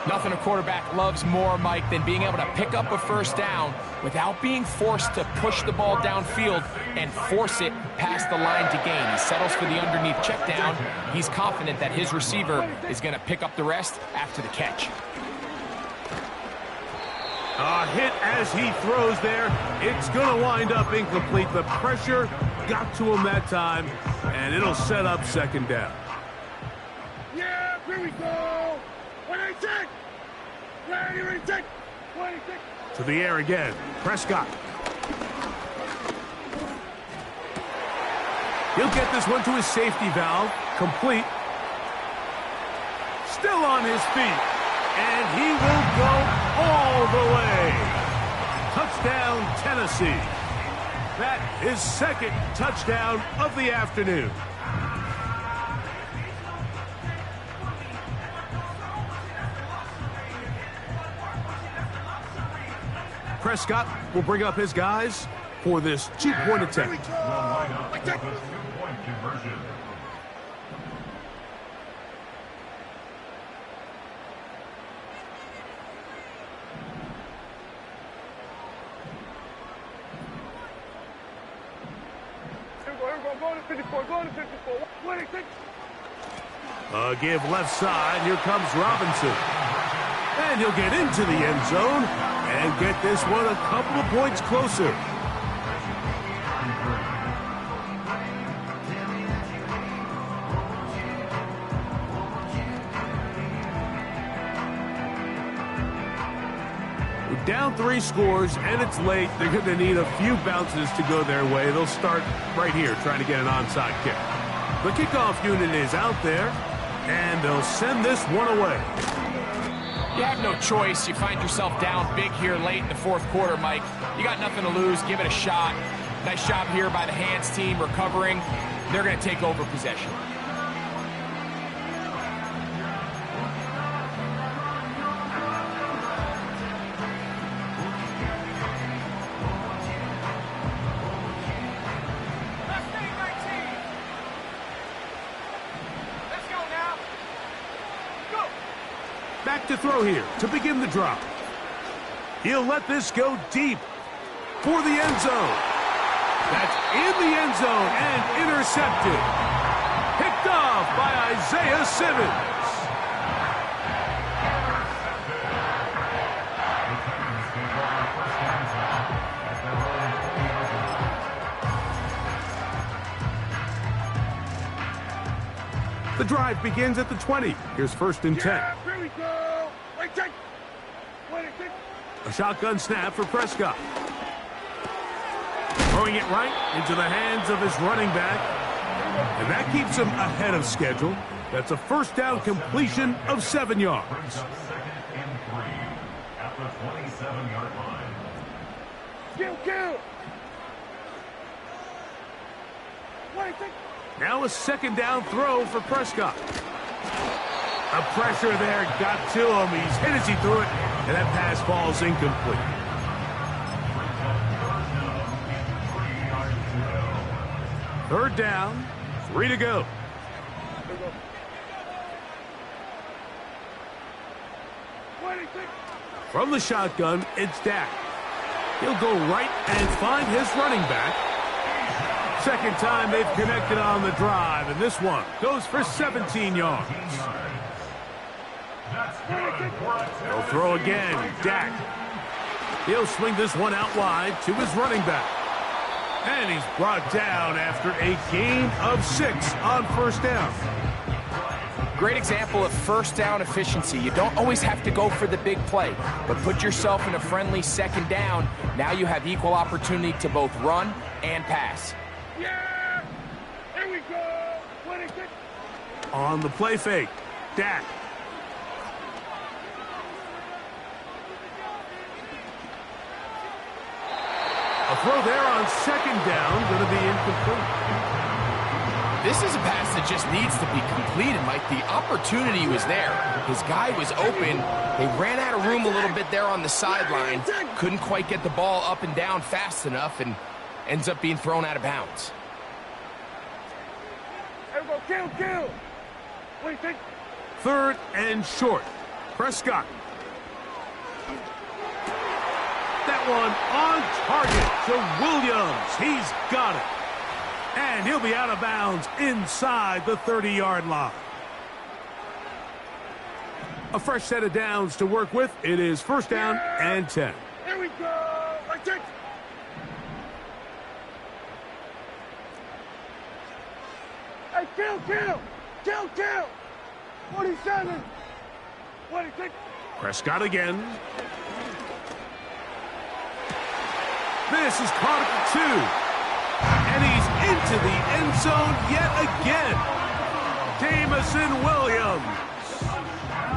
Nothing a quarterback loves more, Mike, than being able to pick up a first down without being forced to push the ball downfield and force it past the line to gain. He settles for the underneath check down. He's confident that his receiver is going to pick up the rest after the catch. A hit as he throws there. It's going to wind up incomplete. The pressure got to him that time, and it'll set up 2nd down. Yeah, here we go. What do you think? What do you think? To the air again. Prescott. He'll get this one to his safety valve. Complete. Still on his feet. And he will go all the way. Touchdown, Tennessee. That is 2nd touchdown of the afternoon. Prescott will bring up his guys for this 2-point attempt. Give left side. Here comes Robinson. And he'll get into the end zone and get this one a couple of points closer. Down 3 scores, and it's late. They're going to need a few bounces to go their way. They'll start right here trying to get an onside kick. The kickoff unit is out there, and they'll send this one away. You have no choice. You find yourself down big here late in the 4th quarter, Mike. You got nothing to lose. Give it a shot. Nice job here by the hands team recovering. They're going to take over possession. Back to throw here to begin the drop. He'll let this go deep for the end zone. That's in the end zone and intercepted. Picked off by Isaiah Simmons. The drive begins at the 20. Here's 1st and 10. Yeah, here we go. Wait, take. A shotgun snap for Prescott. Throwing it right into the hands of his running back. And that keeps him ahead of schedule. That's a first down completion of 7 yards. Brings up 2nd and 3 at the 27-yard line. Kill! Now a 2nd down throw for Prescott. A pressure there got to him. He's hit as he threw it, and that pass falls incomplete. Third down, 3 to go. From the shotgun, it's Dak. He'll go right and find his running back. Second time they've connected on the drive, and this one goes for 17 yards. They'll throw again. Dak. He'll swing this one out wide to his running back. And he's brought down after a gain of 6 on first down. Great example of first down efficiency. You don't always have to go for the big play, but put yourself in a friendly 2nd down. Now you have equal opportunity to both run and pass. Yeah! Here we go! On the play fake, Dak. A throw there on 2nd down, going to be incomplete. This is a pass that just needs to be completed, Mike. The opportunity was there. His guy was open. They ran out of room a little bit there on the sideline. Couldn't quite get the ball up and down fast enough, and ends up being thrown out of bounds. Here we go, kill! What do you think? 3rd and short. Prescott. That one on target to Williams. He's got it. And he'll be out of bounds inside the 30-yard line. A fresh set of downs to work with. It is first down and 10. Here we go! Like it! Hey, kill! 47! What do you think? Prescott again. This is caught at the 2. And he's into the end zone yet again. Jamison Williams.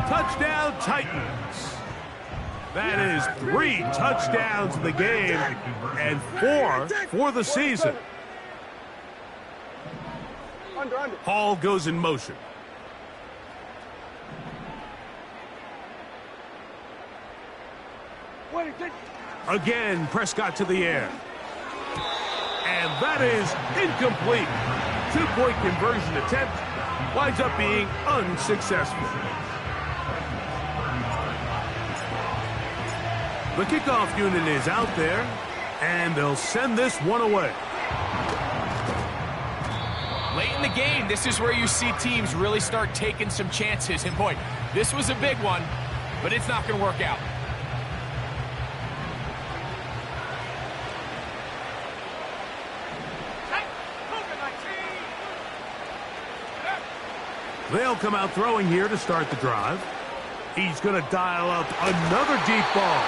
Touchdown, Titans. That is 3 touchdowns in the game and 4 for the season. Hall goes in motion. What do you think? Again, Prescott to the air. And that is incomplete. 2-point conversion attempt winds up being unsuccessful. The kickoff unit is out there, and they'll send this one away. Late in the game, this is where you see teams really start taking some chances. And boy, this was a big one, but it's not going to work out. They'll come out throwing here to start the drive. He's going to dial up another deep ball.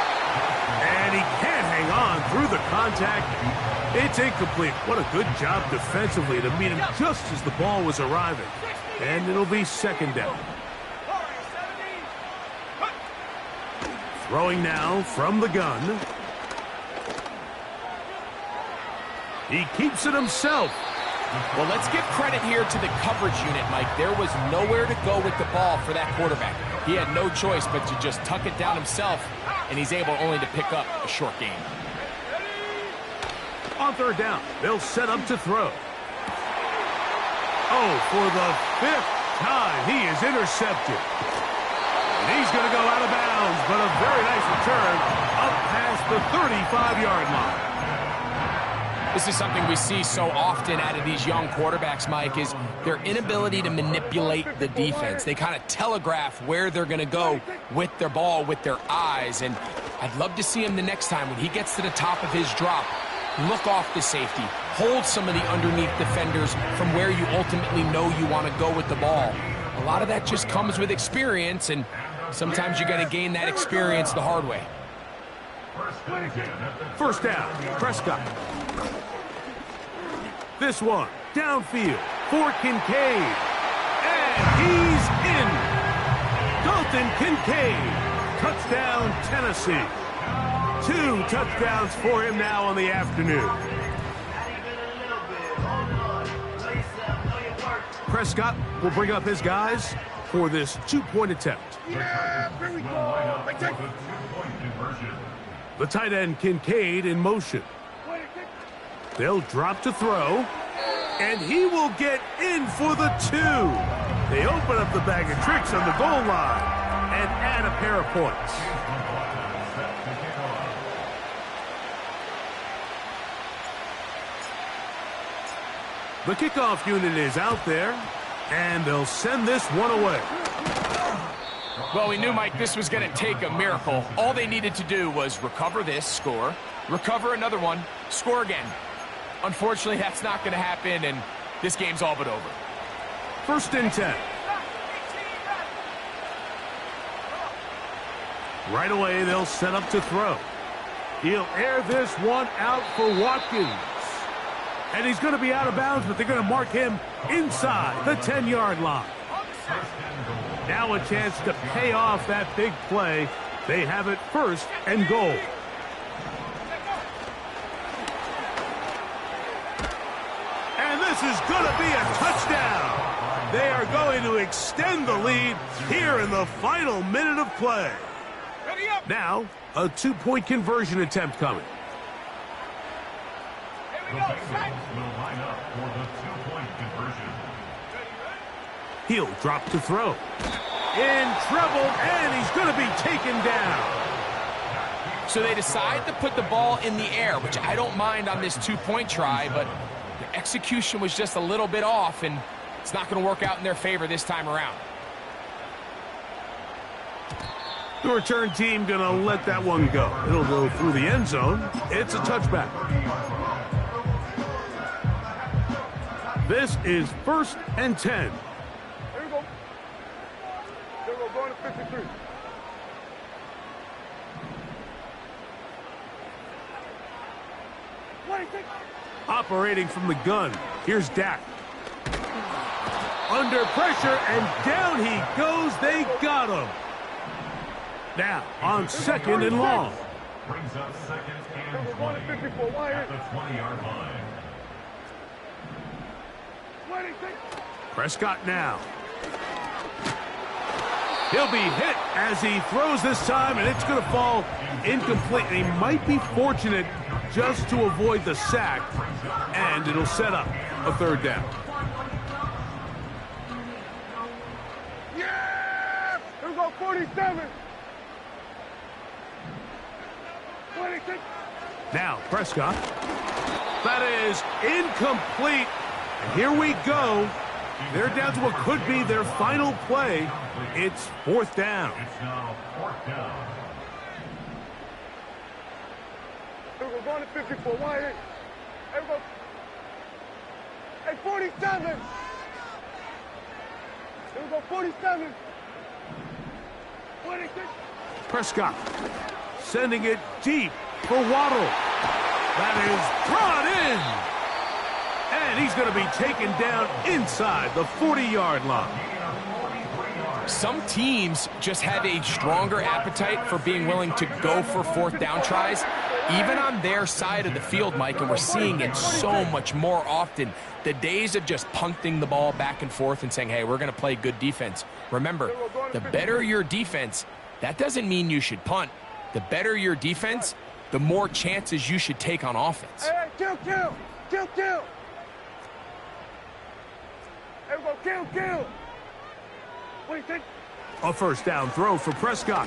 And he can't hang on through the contact. It's incomplete. What a good job defensively to meet him just as the ball was arriving. And it'll be 2nd down. Throwing now from the gun. He keeps it himself. Well, let's give credit here to the coverage unit, Mike. There was nowhere to go with the ball for that quarterback. He had no choice but to just tuck it down himself, and he's able only to pick up a short gain. On 3rd down, they'll set up to throw. Oh, for the 5th time, he is intercepted. And he's going to go out of bounds, but a very nice return up past the 35-yard line. This is something we see so often out of these young quarterbacks, Mike, is their inability to manipulate the defense. They kind of telegraph where they're going to go with their ball, with their eyes. And I'd love to see him the next time when he gets to the top of his drop, look off the safety, hold some of the underneath defenders from where you ultimately know you want to go with the ball. A lot of that just comes with experience, and sometimes you got to gain that experience the hard way. First down, Prescott. This one, downfield for Kincaid. And he's in. Dalton Kincaid. Touchdown, Tennessee. 2 touchdowns for him now on the afternoon. Prescott will bring up his guys for this 2-point attempt. Yeah, here we go. The tight end Kincaid in motion. They'll drop to throw, and he will get in for the 2. They open up the bag of tricks on the goal line and add a pair of points. The kickoff unit is out there, and they'll send this one away. Well, we knew, Mike, this was going to take a miracle. All they needed to do was recover this, score, recover another one, score again. Unfortunately, that's not going to happen, and this game's all but over. First and 10. Right away, they'll set up to throw. He'll air this one out for Watkins. And he's going to be out of bounds, but they're going to mark him inside the 10-yard line. Now a chance to pay off that big play. They have it first and goal. And this is going to be a touchdown. They are going to extend the lead here in the final minute of play. Now, a 2-point conversion attempt coming. The Bengals will line up for the 2-point conversion. He'll drop to throw. In trouble, and he's going to be taken down. So they decide to put the ball in the air, which I don't mind on this 2-point try, but the execution was just a little bit off, and it's not going to work out in their favor this time around. The return team going to let that one go. It'll go through the end zone. It's a touchback. This is first and 10. Here we go. Here we go, going to 53. Operating from the gun. Here's Dak. Under pressure, and down he goes. They got him. Now, on second and long. Brings up second and 20 at the 20-yard line. Prescott now. He'll be hit as he throws this time, and it's going to fall incomplete. He might be fortunate just to avoid the sack, and it'll set up a third down. Yeah! Here we go, 47. 26. Now, Prescott. That is incomplete. And here we go. They're down to what could be their final play. It's fourth down. It's now fourth down. Here we go, going to 54. Wide. Here we go. Hey, 47. Here we go, 47. 26. Prescott sending it deep for Waddle. That is brought in. And he's going to be taken down inside the 40-yard line. Some teams just have a stronger appetite for being willing to go for fourth down tries, even on their side of the field, Mike, and we're seeing it so much more often. The days of just punting the ball back and forth and saying, hey, we're going to play good defense. Remember, the better your defense, that doesn't mean you should punt. The better your defense, the more chances you should take on offense. Hey, kill. Here we go, kill. What do you think? A first down throw for Prescott.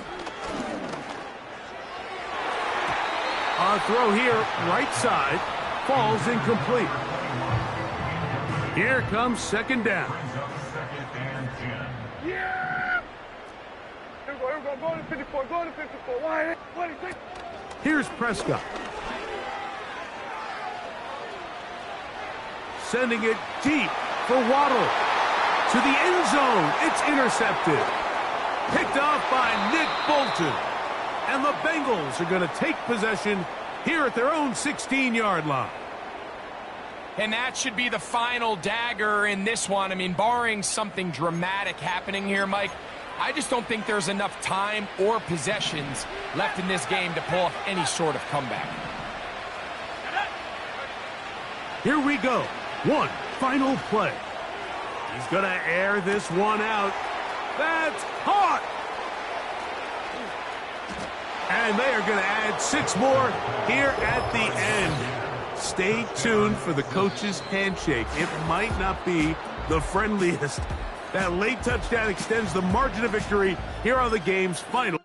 A throw here, right side, falls incomplete. Here comes second down. Yeah! Here we go, going to 54, Why? What do you think? Here's Prescott. Sending it deep for Waddle. To the end zone. It's intercepted. Picked off by Nick Bolton. And the Bengals are going to take possession here at their own 16-yard line. And that should be the final dagger in this one. I mean, barring something dramatic happening here, Mike, I just don't think there's enough time or possessions left in this game to pull off any sort of comeback. Here we go. One final play. He's going to air this one out. That's caught! And they are going to add 6 more here at the end. Stay tuned for the coach's handshake. It might not be the friendliest. That late touchdown extends the margin of victory here on the game's final.